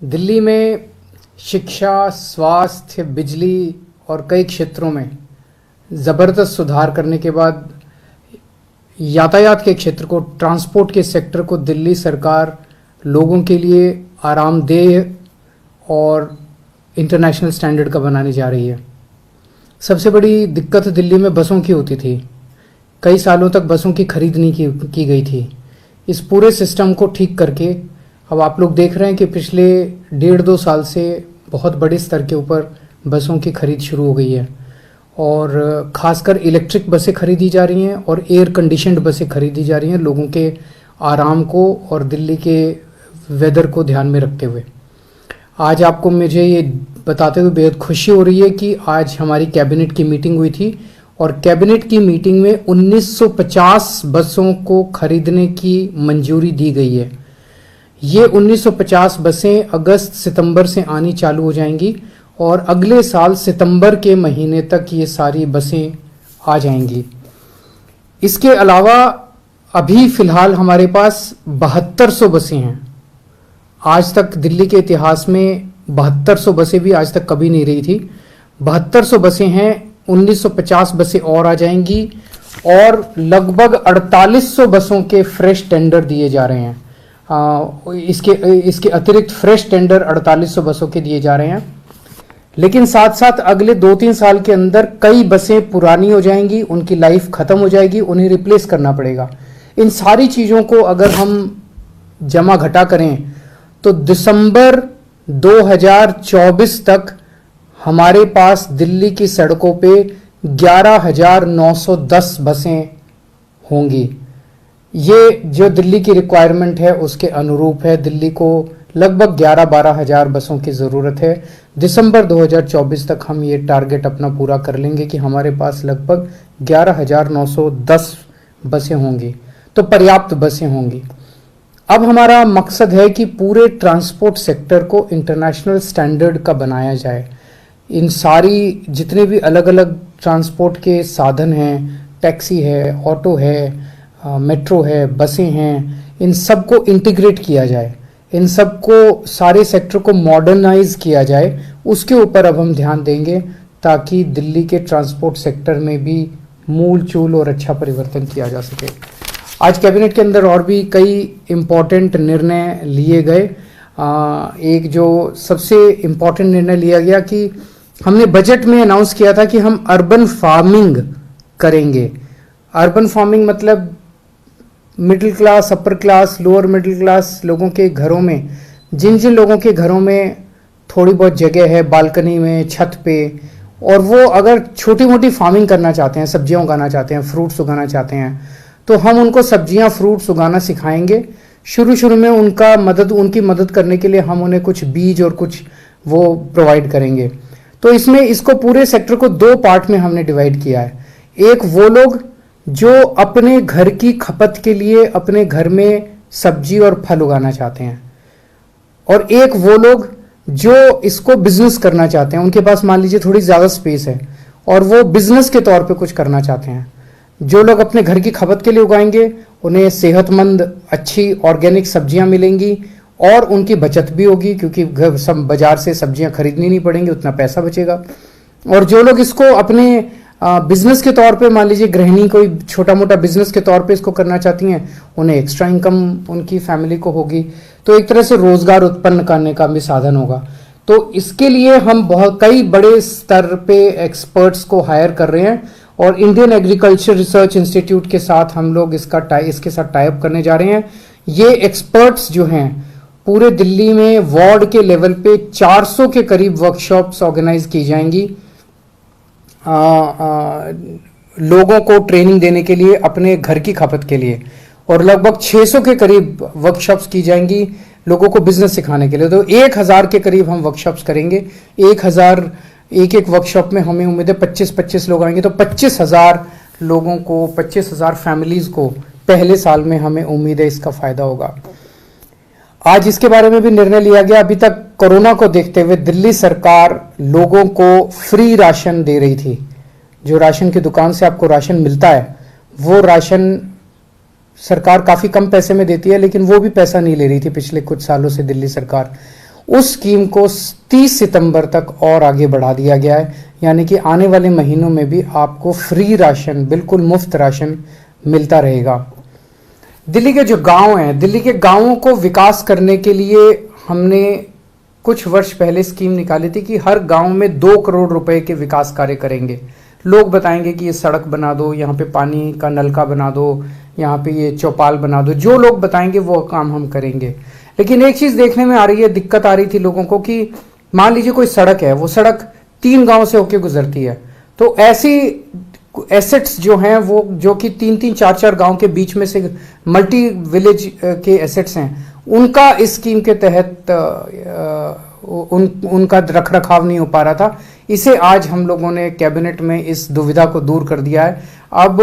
दिल्ली में शिक्षा, स्वास्थ्य, बिजली और कई क्षेत्रों में ज़बरदस्त सुधार करने के बाद यातायात के क्षेत्र को, ट्रांसपोर्ट के सेक्टर को दिल्ली सरकार लोगों के लिए आरामदेह और इंटरनेशनल स्टैंडर्ड का बनाने जा रही है। सबसे बड़ी दिक्कत दिल्ली में बसों की होती थी। कई सालों तक बसों की खरीद नहीं की गई थी। इस पूरे सिस्टम को ठीक करके अब आप लोग देख रहे हैं कि पिछले 1.5-2 साल से बहुत बड़े स्तर के ऊपर बसों की खरीद शुरू हो गई है और ख़ासकर इलेक्ट्रिक बसें खरीदी जा रही हैं और एयर कंडीशनड बसें खरीदी जा रही हैं लोगों के आराम को और दिल्ली के वेदर को ध्यान में रखते हुए। आज आपको मुझे ये बताते हुए बेहद खुशी हो रही है कि आज हमारी कैबिनेट की मीटिंग हुई थी और कैबिनेट की मीटिंग में 1950 बसों को खरीदने की मंजूरी दी गई है। ये 1950 बसें अगस्त सितंबर से आनी चालू हो जाएंगी और अगले साल सितंबर के महीने तक ये सारी बसें आ जाएंगी। इसके अलावा अभी फ़िलहाल हमारे पास 7200 बसें हैं। आज तक दिल्ली के इतिहास में 7200 बसें भी आज तक कभी नहीं रही थी। 7200 बसें हैं, 1950 बसें और आ जाएंगी और लगभग 4800 बसों के फ्रेश टेंडर दिए जा रहे हैं। इसके अतिरिक्त फ्रेश टेंडर 4800 बसों के दिए जा रहे हैं। लेकिन साथ साथ अगले 2-3 साल के अंदर कई बसें पुरानी हो जाएंगी, उनकी लाइफ खत्म हो जाएगी, उन्हें रिप्लेस करना पड़ेगा। इन सारी चीज़ों को अगर हम जमा घटा करें तो दिसंबर 2024 तक हमारे पास दिल्ली की सड़कों पे 11,910 बसें होंगी। ये जो दिल्ली की रिक्वायरमेंट है उसके अनुरूप है। दिल्ली को लगभग 11-12 हज़ार बसों की ज़रूरत है। दिसंबर 2024 तक हम ये टारगेट अपना पूरा कर लेंगे कि हमारे पास लगभग 11,910 बसें होंगी, तो पर्याप्त बसें होंगी। अब हमारा मकसद है कि पूरे ट्रांसपोर्ट सेक्टर को इंटरनेशनल स्टैंडर्ड का बनाया जाए। इन सारी जितने भी अलग अलग ट्रांसपोर्ट के साधन हैं, टैक्सी है, ऑटो है, मेट्रो है, बसें हैं, इन सब को इंटीग्रेट किया जाए, इन सब को सारे सेक्टर को मॉडर्नाइज किया जाए। उसके ऊपर अब हम ध्यान देंगे ताकि दिल्ली के ट्रांसपोर्ट सेक्टर में भी मूल चूल और अच्छा परिवर्तन किया जा सके। आज कैबिनेट के अंदर और भी कई इम्पोर्टेंट निर्णय लिए गए। एक जो सबसे इम्पोर्टेंट निर्णय लिया गया कि हमने बजट में अनाउंस किया था कि हम अर्बन फार्मिंग करेंगे। अर्बन फार्मिंग मतलब middle class, upper class, lower middle class लोगों के घरों में, जिन जिन लोगों के घरों में थोड़ी बहुत जगह है, बालकनी में, छत पे, और वो अगर छोटी मोटी फार्मिंग करना चाहते हैं, सब्जियां उगाना चाहते हैं, फ्रूट्स उगाना चाहते हैं, तो हम उनको सब्जियां, फ्रूट्स उगाना सिखाएंगे। शुरू में उनकी मदद करने के लिए हम उन्हें कुछ बीज और कुछ वो प्रोवाइड करेंगे। तो इसमें इसको पूरे सेक्टर को 2 पार्ट में हमने डिवाइड किया है। एक वो लोग जो अपने घर की खपत के लिए अपने घर में सब्जी और फल उगाना चाहते हैं, और एक वो लोग जो इसको बिजनेस करना चाहते हैं। उनके पास मान लीजिए थोड़ी ज़्यादा स्पेस है और वो बिजनेस के तौर पे कुछ करना चाहते हैं। जो लोग अपने घर की खपत के लिए उगाएंगे उन्हें सेहतमंद अच्छी ऑर्गेनिक सब्जियां मिलेंगी और उनकी बचत भी होगी, क्योंकि सब बाजार से सब्जियां खरीदनी नहीं पड़ेंगी, उतना पैसा बचेगा। और जो लोग इसको अपने बिजनेस के तौर पे, मान लीजिए गृहिणी कोई छोटा मोटा बिजनेस के तौर पे इसको करना चाहती हैं, उन्हें एक्स्ट्रा इनकम उनकी फैमिली को होगी, तो एक तरह से रोजगार उत्पन्न करने का भी साधन होगा। तो इसके लिए हम कई बड़े स्तर पे एक्सपर्ट्स को हायर कर रहे हैं और इंडियन एग्रीकल्चर रिसर्च इंस्टीट्यूट के साथ हम लोग इसके साथ टाई अप करने जा रहे हैं। ये एक्सपर्ट्स जो हैं पूरे दिल्ली में वार्ड के लेवल पे 400 के करीब वर्कशॉप्स ऑर्गेनाइज की जाएंगी लोगों को ट्रेनिंग देने के लिए अपने घर की खपत के लिए, और लगभग 600 के करीब वर्कशॉप्स की जाएंगी लोगों को बिजनेस सिखाने के लिए। तो 1000 के करीब हम वर्कशॉप्स करेंगे। 1000 एक वर्कशॉप में हमें उम्मीद है 25-25 लोग आएंगे, तो 25,000 लोगों को, 25,000 फैमिलीज को पहले साल में हमें उम्मीद है इसका फायदा होगा। आज इसके बारे में भी निर्णय लिया गया। अभी तक कोरोना को देखते हुए दिल्ली सरकार लोगों को फ्री राशन दे रही थी। जो राशन की दुकान से आपको राशन मिलता है वो राशन सरकार काफ़ी कम पैसे में देती है, लेकिन वो भी पैसा नहीं ले रही थी पिछले कुछ सालों से दिल्ली सरकार। उस स्कीम को 30 सितंबर तक और आगे बढ़ा दिया गया है, यानी कि आने वाले महीनों में भी आपको फ्री राशन, बिल्कुल मुफ्त राशन मिलता रहेगा। दिल्ली के जो गांव हैं, दिल्ली के गांवों को विकास करने के लिए हमने कुछ वर्ष पहले स्कीम निकाली थी कि हर गांव में 2 करोड़ रुपए के विकास कार्य करेंगे। लोग बताएंगे कि ये सड़क बना दो, यहाँ पे पानी का नलका बना दो, यहाँ पे ये चौपाल बना दो, जो लोग बताएंगे वो काम हम करेंगे। लेकिन एक चीज देखने में आ रही है, दिक्कत आ रही थी लोगों को कि मान लीजिए कोई सड़क है, वो सड़क 3 गांव से होके गुजरती है, तो ऐसी एसेट्स जो हैं वो जो कि 3-3, 4-4 गांव के बीच में से मल्टी विलेज के एसेट्स हैं, उनका इस स्कीम के तहत उनका रख रखाव नहीं हो पा रहा था। इसे आज हम लोगों ने कैबिनेट में इस दुविधा को दूर कर दिया है। अब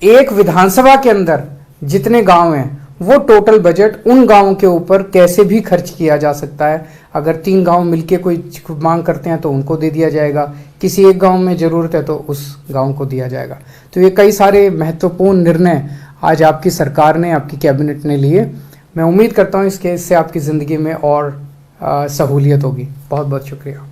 एक विधानसभा के अंदर जितने गांव हैं वो टोटल बजट उन गांवों के ऊपर कैसे भी खर्च किया जा सकता है। अगर 3 गांव मिलके कोई मांग करते हैं तो उनको दे दिया जाएगा, किसी एक गांव में जरूरत है तो उस गांव को दिया जाएगा। तो ये कई सारे महत्वपूर्ण निर्णय आज आपकी सरकार ने, आपकी कैबिनेट ने लिए। मैं उम्मीद करता हूँ इससे आपकी ज़िंदगी में और सहूलियत होगी। बहुत बहुत शुक्रिया।